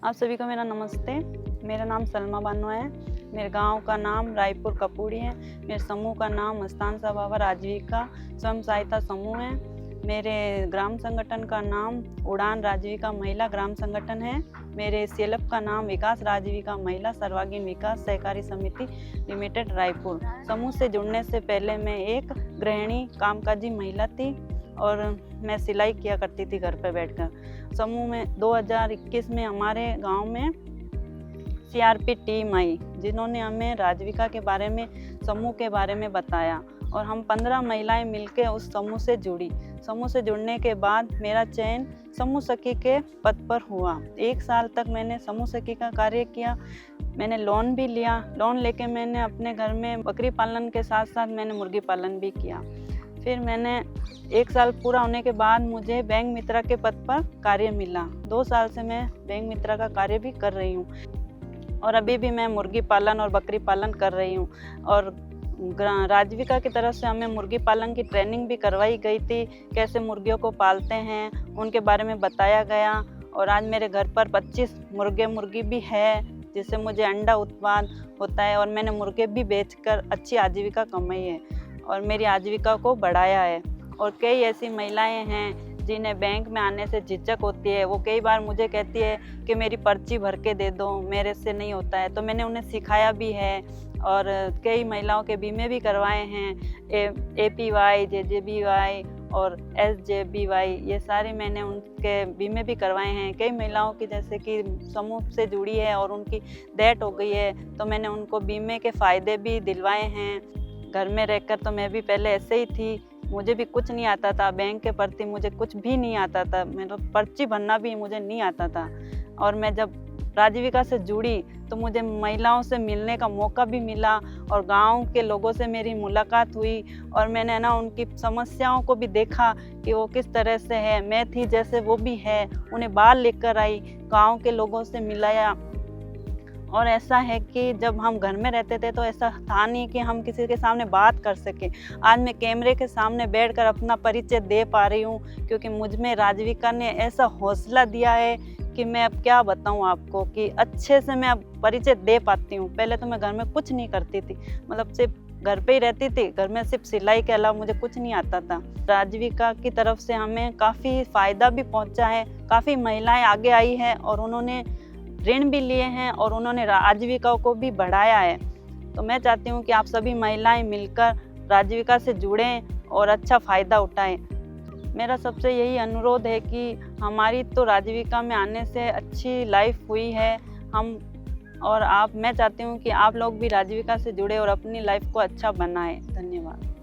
आप सभी को मेरा नमस्ते। मेरा नाम सलमा बानो है। मेरे गांव का नाम रायपुर कपूरी है। मेरे समूह का नाम मस्तान सभावर आजीविका स्वयं सहायता समूह है। मेरे ग्राम संगठन का नाम उड़ान राजीविका महिला ग्राम संगठन है। मेरे सेलफ का नाम विकास राजीविका महिला सर्वांगीण विकास सहकारी समिति लिमिटेड रायपुर। समूह से जुड़ने से पहले मैं एक गृहिणी कामकाजी महिला थी और मैं सिलाई किया करती थी घर पर बैठकर। समूह में 2021 में हमारे गांव में CRP टीम आई, जिन्होंने हमें राजीविका के बारे में, समूह के बारे में बताया और हम 15 महिलाएं मिलकर उस समूह से जुड़ी। समूह से जुड़ने के बाद मेरा चयन समूह सखी के पद पर हुआ। 1 साल तक मैंने समूह सखी का कार्य किया। मैंने लोन भी लिया। लोन लेके मैंने अपने घर में बकरी पालन के साथ साथ मैंने मुर्गी पालन भी किया। फिर मैंने 1 साल पूरा होने के बाद मुझे बैंक मित्रा के पद पर कार्य मिला। 2 साल से मैं बैंक मित्रा का कार्य भी कर रही हूँ और अभी भी मैं मुर्गी पालन और बकरी पालन कर रही हूँ। और राजीविका की तरफ से हमें मुर्गी पालन की ट्रेनिंग भी करवाई गई थी। कैसे मुर्गियों को पालते हैं उनके बारे में बताया गया। और आज मेरे घर पर 25 मुर्गे मुर्गी भी है, जिससे मुझे अंडा उत्पादन होता है और मैंने मुर्गे भी बेचकर अच्छी आजीविका कमाई है और मेरी आजीविका को बढ़ाया है। और कई ऐसी महिलाएं हैं जिन्हें बैंक में आने से झिझक होती है। वो कई बार मुझे कहती है कि मेरी पर्ची भर के दे दो, मेरे से नहीं होता है। तो मैंने उन्हें सिखाया भी है और कई महिलाओं के बीमे भी करवाए हैं। APY, JJBY और SJBY, ये सारे मैंने उनके बीमे भी करवाए हैं। कई महिलाओं की जैसे कि समूह से जुड़ी है और उनकी डेथ हो गई है, तो मैंने उनको बीमे के फ़ायदे भी दिलवाए हैं। घर में रहकर तो मैं भी पहले ऐसे ही थी, मुझे भी कुछ नहीं आता था, बैंक के प्रति मुझे कुछ भी नहीं आता था, मेरा पर्ची भरना भी मुझे नहीं आता था। और मैं जब राजीविका से जुड़ी तो मुझे महिलाओं से मिलने का मौका भी मिला और गांव के लोगों से मेरी मुलाकात हुई और मैंने उनकी समस्याओं को भी देखा कि वो किस तरह से है। मैं थी जैसे वो भी है, उन्हें बाहर लेकर आई, गाँव के लोगों से मिलाया। और ऐसा है कि जब हम घर में रहते थे तो ऐसा था नहीं कि हम किसी के सामने बात कर सकें। आज मैं कैमरे के सामने बैठकर अपना परिचय दे पा रही हूँ, क्योंकि मुझ में राजीविका ने ऐसा हौसला दिया है कि मैं अब क्या बताऊँ आपको कि अच्छे से मैं अब परिचय दे पाती हूँ। पहले तो मैं घर में कुछ नहीं करती थी, मतलब सिर्फ घर पे ही रहती थी। घर में सिर्फ सिलाई के अलावा मुझे कुछ नहीं आता था। राजीविका की तरफ से हमें काफ़ी फ़ायदा भी पहुँचा है। काफ़ी महिलाएँ आगे आई हैं और उन्होंने ऋण भी लिए हैं और उन्होंने आजीविका को भी बढ़ाया है। तो मैं चाहती हूँ कि आप सभी महिलाएं मिलकर राजीविका से जुड़ें और अच्छा फ़ायदा उठाएं। मेरा सबसे यही अनुरोध है कि हमारी तो राजीविका में आने से अच्छी लाइफ हुई है मैं चाहती हूँ कि आप लोग भी राजीविका से जुड़े और अपनी लाइफ को अच्छा बनाएं। धन्यवाद।